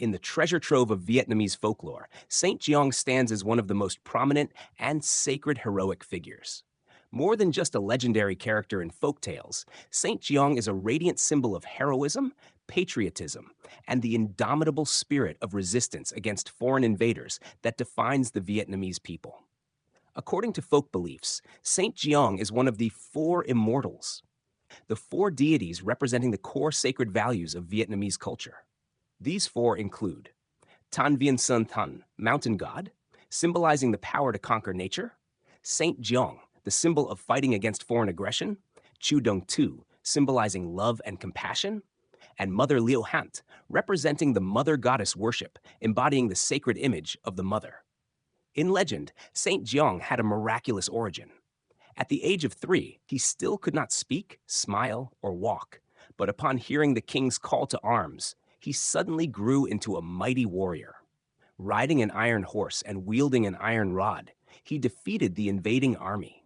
In the treasure trove of Vietnamese folklore, Saint Giong stands as one of the most prominent and sacred heroic figures. More than just a legendary character in folk tales, Saint Giong is a radiant symbol of heroism, patriotism, and the indomitable spirit of resistance against foreign invaders that defines the Vietnamese people. According to folk beliefs, Saint Giong is one of the Four Immortals, the four deities representing the core sacred values of Vietnamese culture. These four include Tan Vien Sun Tan, mountain god, symbolizing the power to conquer nature; Saint Giong, the symbol of fighting against foreign aggression; Chu Dong Tu, symbolizing love and compassion; and Mother Liu Hant, representing the mother goddess worship, embodying the sacred image of the mother. In legend, Saint Giong had a miraculous origin. At the age of 3, he still could not speak, smile, or walk, but upon hearing the king's call to arms, he suddenly grew into a mighty warrior. Riding an iron horse and wielding an iron rod, he defeated the invading army.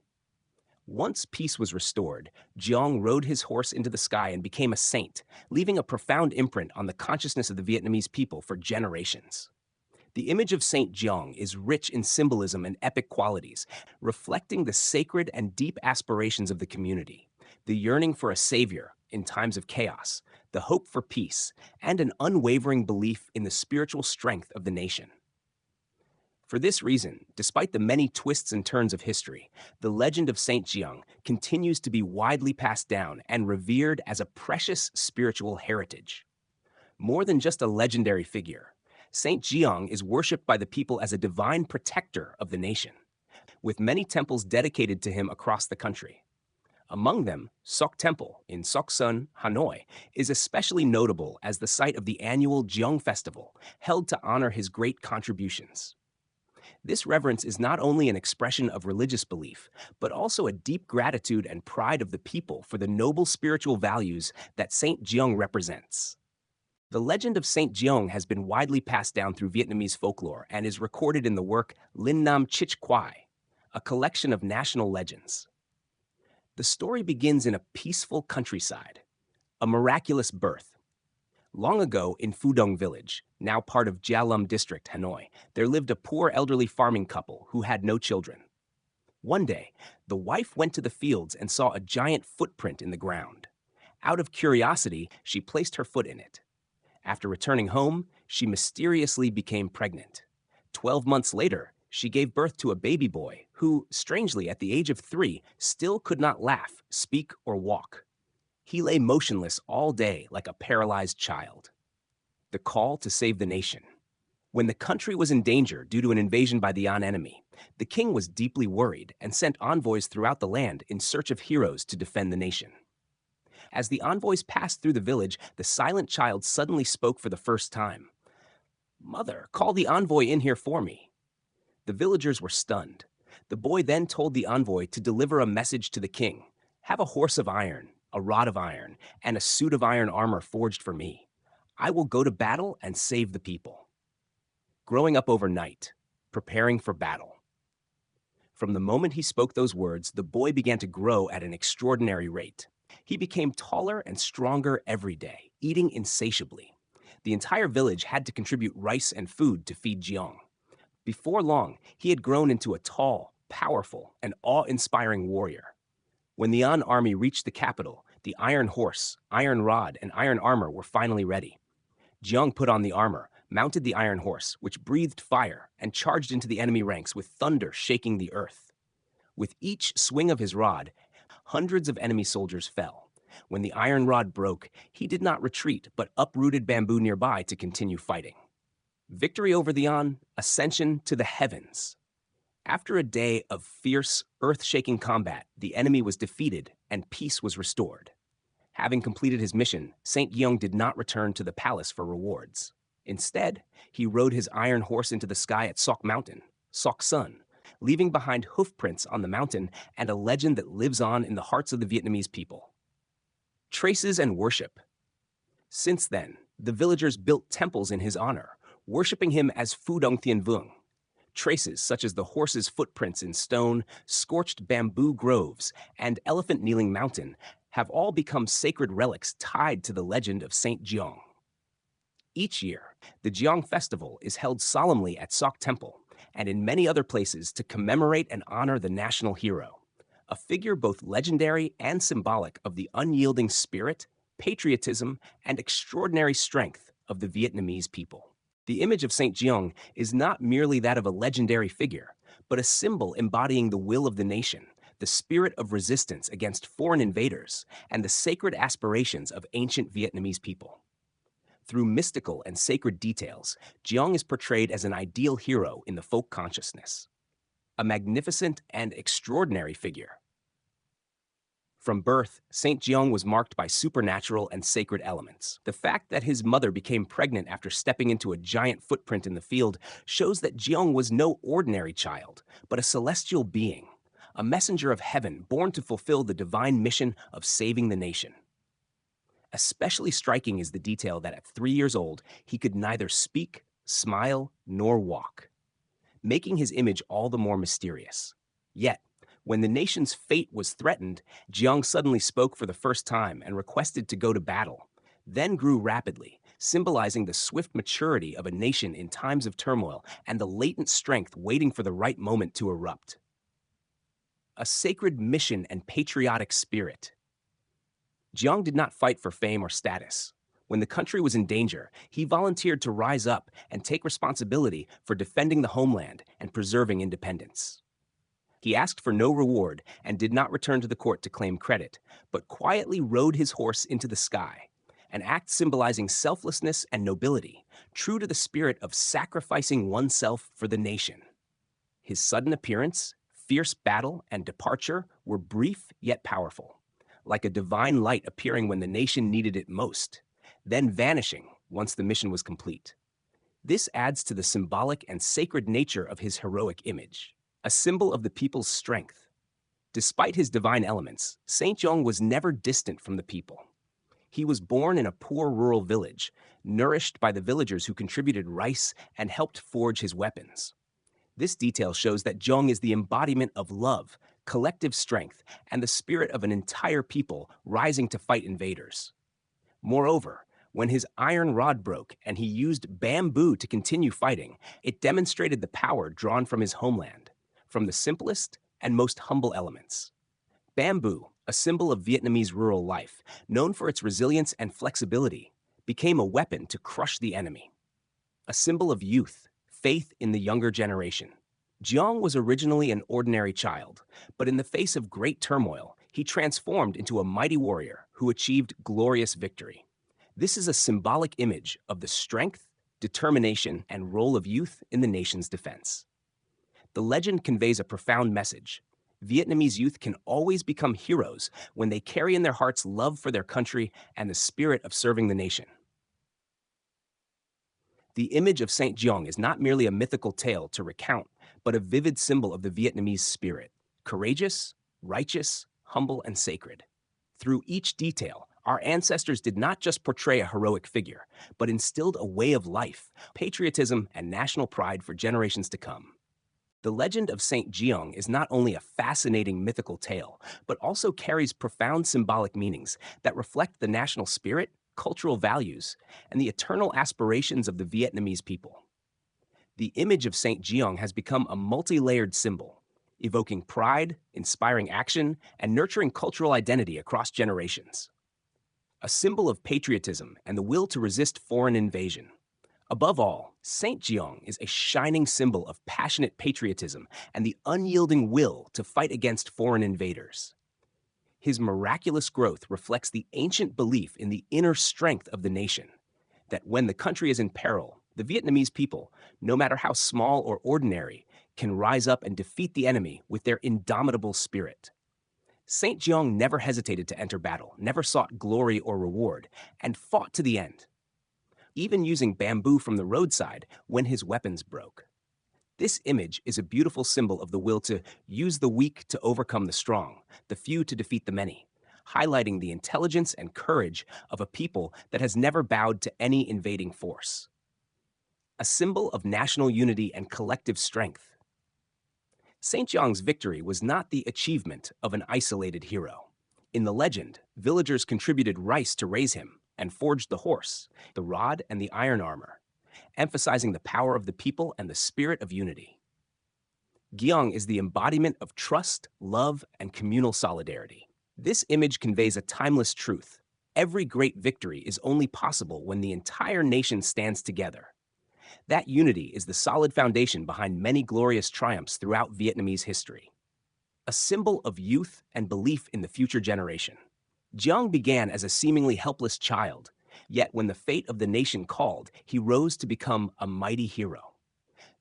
Once peace was restored, Giong rode his horse into the sky and became a saint, leaving a profound imprint on the consciousness of the Vietnamese people for generations. The image of Saint Giong is rich in symbolism and epic qualities, reflecting the sacred and deep aspirations of the community, the yearning for a savior in times of chaos, the hope for peace, and an unwavering belief in the spiritual strength of the nation. For this reason, despite the many twists and turns of history, the legend of Saint Giong continues to be widely passed down and revered as a precious spiritual heritage. More than just a legendary figure, Saint Giong is worshipped by the people as a divine protector of the nation, with many temples dedicated to him across the country. Among them, Sok Temple in Sok Sun, Hanoi, is especially notable as the site of the annual Giong Festival, held to honor his great contributions. This reverence is not only an expression of religious belief, but also a deep gratitude and pride of the people for the noble spiritual values that Saint Giong represents. The legend of Saint Giong has been widely passed down through Vietnamese folklore and is recorded in the work Linh Nam Chich Quai, a collection of national legends. The story begins in a peaceful countryside, a miraculous birth. Long ago in Phu Dong village, now part of Gia Lum district, Hanoi, there lived a poor elderly farming couple who had no children. One day, the wife went to the fields and saw a giant footprint in the ground. Out of curiosity, she placed her foot in it. After returning home, she mysteriously became pregnant. 12 months later, she gave birth to a baby boy who, strangely at the age of 3, still could not laugh, speak, or walk. He lay motionless all day like a paralyzed child. The call to save the nation. When the country was in danger due to an invasion by the An enemy, the king was deeply worried and sent envoys throughout the land in search of heroes to defend the nation. As the envoys passed through the village, the silent child suddenly spoke for the first time. "Mother, call the envoy in here for me." The villagers were stunned. The boy then told the envoy to deliver a message to the king. "Have a horse of iron, a rod of iron, and a suit of iron armor forged for me. I will go to battle and save the people." Growing up overnight, preparing for battle. From the moment he spoke those words, the boy began to grow at an extraordinary rate. He became taller and stronger every day, eating insatiably. The entire village had to contribute rice and food to feed Giong. Before long, he had grown into a tall, powerful, and awe-inspiring warrior. When the An army reached the capital, the iron horse, iron rod, and iron armor were finally ready. Giong put on the armor, mounted the iron horse, which breathed fire, and charged into the enemy ranks with thunder shaking the earth. With each swing of his rod, hundreds of enemy soldiers fell. When the iron rod broke, he did not retreat, but uprooted bamboo nearby to continue fighting. Victory over the An, ascension to the heavens. After a day of fierce, earth-shaking combat, the enemy was defeated and peace was restored. Having completed his mission, Saint Giong did not return to the palace for rewards. Instead, he rode his iron horse into the sky at Sok Mountain, Sok Sun, leaving behind hoof prints on the mountain and a legend that lives on in the hearts of the Vietnamese people. Traces and worship. Since then, the villagers built temples in his honor, worshipping him as Phu Dong Thien Vuong. Traces such as the horse's footprints in stone, scorched bamboo groves, and Elephant Kneeling Mountain have all become sacred relics tied to the legend of Saint Giong. Each year, the Giong Festival is held solemnly at Sok Temple and in many other places to commemorate and honor the national hero, a figure both legendary and symbolic of the unyielding spirit, patriotism, and extraordinary strength of the Vietnamese people. The image of Saint Giong is not merely that of a legendary figure, but a symbol embodying the will of the nation, the spirit of resistance against foreign invaders, and the sacred aspirations of ancient Vietnamese people. Through mystical and sacred details, Giong is portrayed as an ideal hero in the folk consciousness, a magnificent and extraordinary figure. From birth, Saint Giong was marked by supernatural and sacred elements. The fact that his mother became pregnant after stepping into a giant footprint in the field shows that Giong was no ordinary child, but a celestial being, a messenger of heaven born to fulfill the divine mission of saving the nation. Especially striking is the detail that at 3 years old, he could neither speak, smile, nor walk, making his image all the more mysterious. Yet, when the nation's fate was threatened, Giong suddenly spoke for the first time and requested to go to battle, then grew rapidly, symbolizing the swift maturity of a nation in times of turmoil and the latent strength waiting for the right moment to erupt. A sacred mission and patriotic spirit. Giong did not fight for fame or status. When the country was in danger, he volunteered to rise up and take responsibility for defending the homeland and preserving independence. He asked for no reward and did not return to the court to claim credit, but quietly rode his horse into the sky, an act symbolizing selflessness and nobility, true to the spirit of sacrificing oneself for the nation. His sudden appearance, fierce battle, and departure were brief yet powerful, like a divine light appearing when the nation needed it most, then vanishing once the mission was complete. This adds to the symbolic and sacred nature of his heroic image, a symbol of the people's strength. Despite his divine elements, Saint Giong was never distant from the people. He was born in a poor rural village, nourished by the villagers who contributed rice and helped forge his weapons. This detail shows that Giong is the embodiment of love, collective strength, and the spirit of an entire people rising to fight invaders. Moreover, when his iron rod broke and he used bamboo to continue fighting, it demonstrated the power drawn from his homeland, from the simplest and most humble elements. Bamboo, a symbol of Vietnamese rural life, known for its resilience and flexibility, became a weapon to crush the enemy. A symbol of youth, faith in the younger generation. Giong was originally an ordinary child, but in the face of great turmoil, he transformed into a mighty warrior who achieved glorious victory. This is a symbolic image of the strength, determination, and role of youth in the nation's defense. The legend conveys a profound message. Vietnamese youth can always become heroes when they carry in their hearts love for their country and the spirit of serving the nation. The image of Saint Giong is not merely a mythical tale to recount, but a vivid symbol of the Vietnamese spirit, courageous, righteous, humble, and sacred. Through each detail, our ancestors did not just portray a heroic figure, but instilled a way of life, patriotism, and national pride for generations to come. The legend of Saint Giong is not only a fascinating mythical tale, but also carries profound symbolic meanings that reflect the national spirit, cultural values, and the eternal aspirations of the Vietnamese people. The image of Saint Giong has become a multi-layered symbol, evoking pride, inspiring action, and nurturing cultural identity across generations. A symbol of patriotism and the will to resist foreign invasion. Above all, Saint Giong is a shining symbol of passionate patriotism and the unyielding will to fight against foreign invaders. His miraculous growth reflects the ancient belief in the inner strength of the nation, that when the country is in peril, the Vietnamese people, no matter how small or ordinary, can rise up and defeat the enemy with their indomitable spirit. Saint Giong never hesitated to enter battle, never sought glory or reward, and fought to the end, even using bamboo from the roadside when his weapons broke. This image is a beautiful symbol of the will to use the weak to overcome the strong, the few to defeat the many, highlighting the intelligence and courage of a people that has never bowed to any invading force. A symbol of national unity and collective strength. Saint Giong's victory was not the achievement of an isolated hero. In the legend, villagers contributed rice to raise him, and forged the horse, the rod, and the iron armor, emphasizing the power of the people and the spirit of unity. Giong is the embodiment of trust, love, and communal solidarity. This image conveys a timeless truth. Every great victory is only possible when the entire nation stands together. That unity is the solid foundation behind many glorious triumphs throughout Vietnamese history. A symbol of youth and belief in the future generation. Giong began as a seemingly helpless child, yet when the fate of the nation called, he rose to become a mighty hero.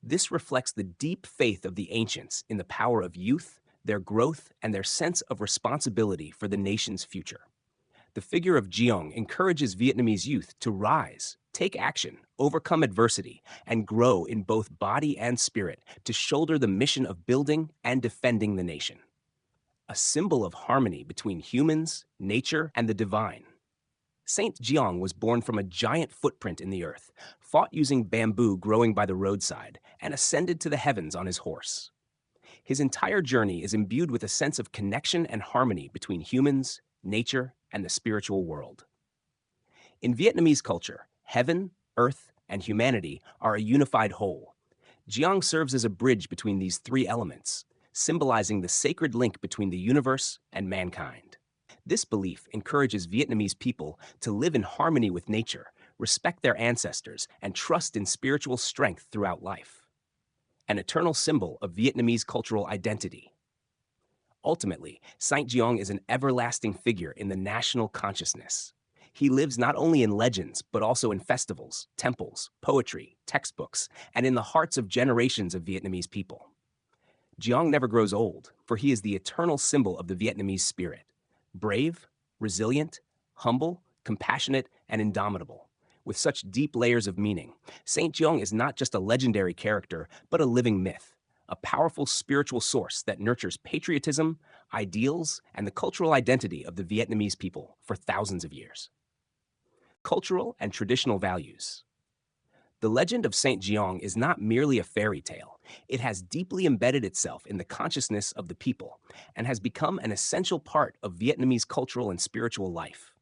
This reflects the deep faith of the ancients in the power of youth, their growth, and their sense of responsibility for the nation's future. The figure of Giong encourages Vietnamese youth to rise, take action, overcome adversity, and grow in both body and spirit to shoulder the mission of building and defending the nation. A symbol of harmony between humans, nature, and the divine. Saint Giong was born from a giant footprint in the earth, fought using bamboo growing by the roadside, and ascended to the heavens on his horse. His entire journey is imbued with a sense of connection and harmony between humans, nature, and the spiritual world. In Vietnamese culture, heaven, earth, and humanity are a unified whole. Giong serves as a bridge between these three elements, symbolizing the sacred link between the universe and mankind. This belief encourages Vietnamese people to live in harmony with nature, respect their ancestors, and trust in spiritual strength throughout life. An eternal symbol of Vietnamese cultural identity. Ultimately, Saint Giong is an everlasting figure in the national consciousness. He lives not only in legends, but also in festivals, temples, poetry, textbooks, and in the hearts of generations of Vietnamese people. Giong never grows old, for he is the eternal symbol of the Vietnamese spirit. Brave, resilient, humble, compassionate, and indomitable. With such deep layers of meaning, Saint Giong is not just a legendary character, but a living myth, a powerful spiritual source that nurtures patriotism, ideals, and the cultural identity of the Vietnamese people for thousands of years. Cultural and traditional values. The legend of Saint Giong is not merely a fairy tale. It has deeply embedded itself in the consciousness of the people and has become an essential part of Vietnamese cultural and spiritual life.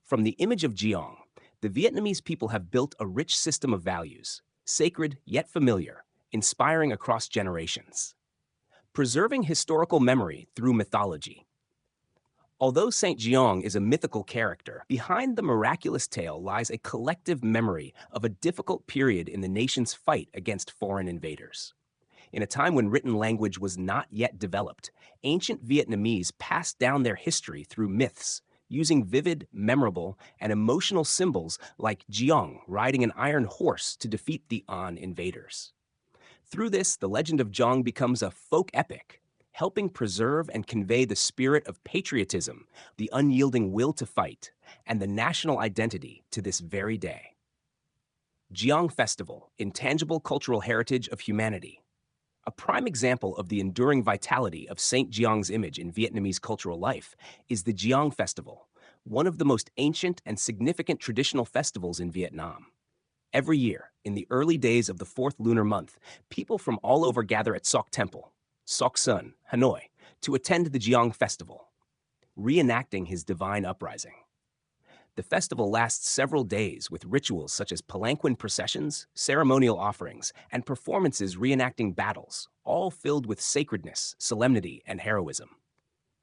From the image of Giong, the Vietnamese people have built a rich system of values, sacred yet familiar, inspiring across generations. Preserving historical memory through mythology. Although Saint Giong is a mythical character, behind the miraculous tale lies a collective memory of a difficult period in the nation's fight against foreign invaders. In a time when written language was not yet developed, ancient Vietnamese passed down their history through myths, using vivid, memorable, and emotional symbols like Giong riding an iron horse to defeat the An invaders. Through this, the legend of Giong becomes a folk epic, helping preserve and convey the spirit of patriotism, the unyielding will to fight, and the national identity to this very day. Giong Festival, intangible cultural heritage of humanity. A prime example of the enduring vitality of Saint Giong's image in Vietnamese cultural life is the Giong Festival, one of the most ancient and significant traditional festivals in Vietnam. Every year, in the early days of the fourth lunar month, people from all over gather at Sok Temple, Sok Sun, Hanoi, to attend the Giong Festival, reenacting his divine uprising. The festival lasts several days with rituals such as palanquin processions, ceremonial offerings, and performances reenacting battles, all filled with sacredness, solemnity, and heroism.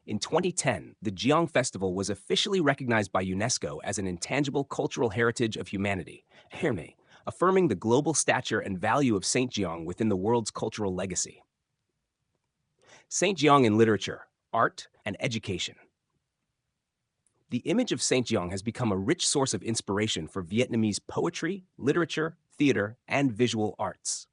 In 2010, the Giong Festival was officially recognized by UNESCO as an intangible cultural heritage of humanity, affirming the global stature and value of Saint Giong within the world's cultural legacy. Saint Giong in literature, art, and education. The image of Saint Giong has become a rich source of inspiration for Vietnamese poetry, literature, theater, and visual arts.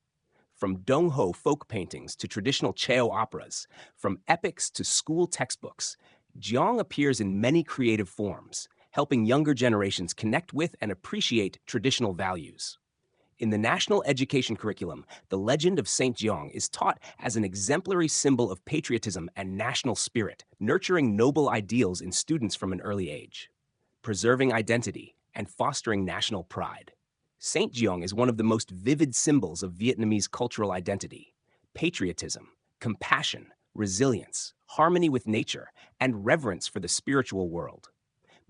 From Dong Ho folk paintings to traditional Cheo operas, from epics to school textbooks, Giong appears in many creative forms, helping younger generations connect with and appreciate traditional values. In the national education curriculum, the legend of Saint Giong is taught as an exemplary symbol of patriotism and national spirit, nurturing noble ideals in students from an early age, preserving identity, and fostering national pride. Saint Giong is one of the most vivid symbols of Vietnamese cultural identity: patriotism, compassion, resilience, harmony with nature, and reverence for the spiritual world.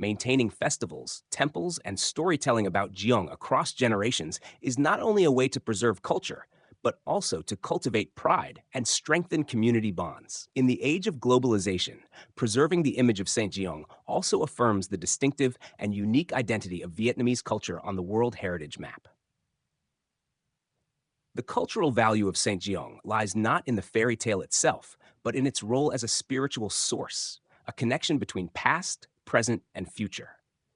Maintaining festivals, temples, and storytelling about Giong across generations is not only a way to preserve culture, but also to cultivate pride and strengthen community bonds. In the age of globalization, preserving the image of Saint Giong also affirms the distinctive and unique identity of Vietnamese culture on the World Heritage Map. The cultural value of Saint Giong lies not in the fairy tale itself, but in its role as a spiritual source, a connection between past, present, and future.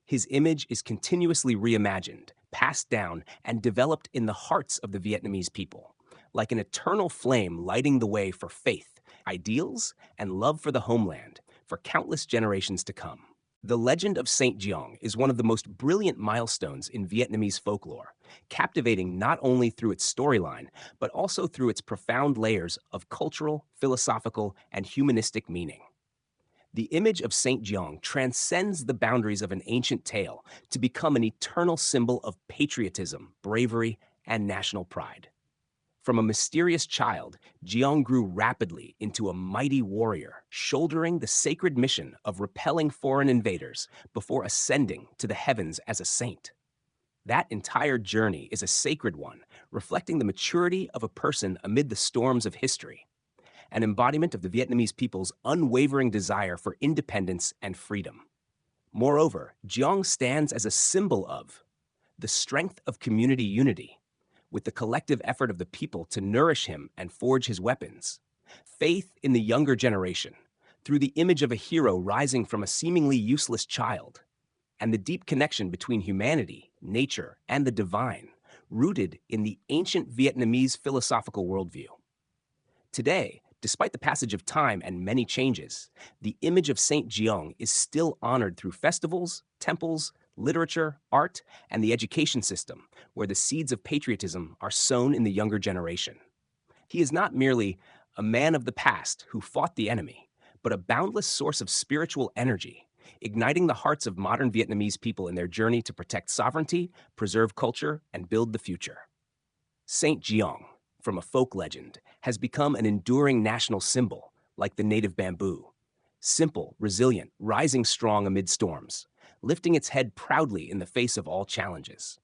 His image is continuously reimagined, passed down, and developed in the hearts of the Vietnamese people, like an eternal flame lighting the way for faith, ideals, and love for the homeland for countless generations to come. The legend of Saint Giong is one of the most brilliant milestones in Vietnamese folklore, captivating not only through its storyline, but also through its profound layers of cultural, philosophical, and humanistic meaning. The image of Saint Giong transcends the boundaries of an ancient tale to become an eternal symbol of patriotism, bravery, and national pride. From a mysterious child, Giong grew rapidly into a mighty warrior, shouldering the sacred mission of repelling foreign invaders before ascending to the heavens as a saint. That entire journey is a sacred one, reflecting the maturity of a person amid the storms of history, an embodiment of the Vietnamese people's unwavering desire for independence and freedom. Moreover, Giong stands as a symbol of the strength of community unity, with the collective effort of the people to nourish him and forge his weapons, faith in the younger generation, through the image of a hero rising from a seemingly useless child, and the deep connection between humanity, nature, and the divine, rooted in the ancient Vietnamese philosophical worldview. Today, despite the passage of time and many changes, the image of Saint Giong is still honored through festivals, temples, literature, art, and the education system, where the seeds of patriotism are sown in the younger generation. He is not merely a man of the past who fought the enemy, but a boundless source of spiritual energy, igniting the hearts of modern Vietnamese people in their journey to protect sovereignty, preserve culture, and build the future. Saint Giong, from a folk legend, has become an enduring national symbol, like the native bamboo. Simple, resilient, rising strong amid storms, lifting its head proudly in the face of all challenges.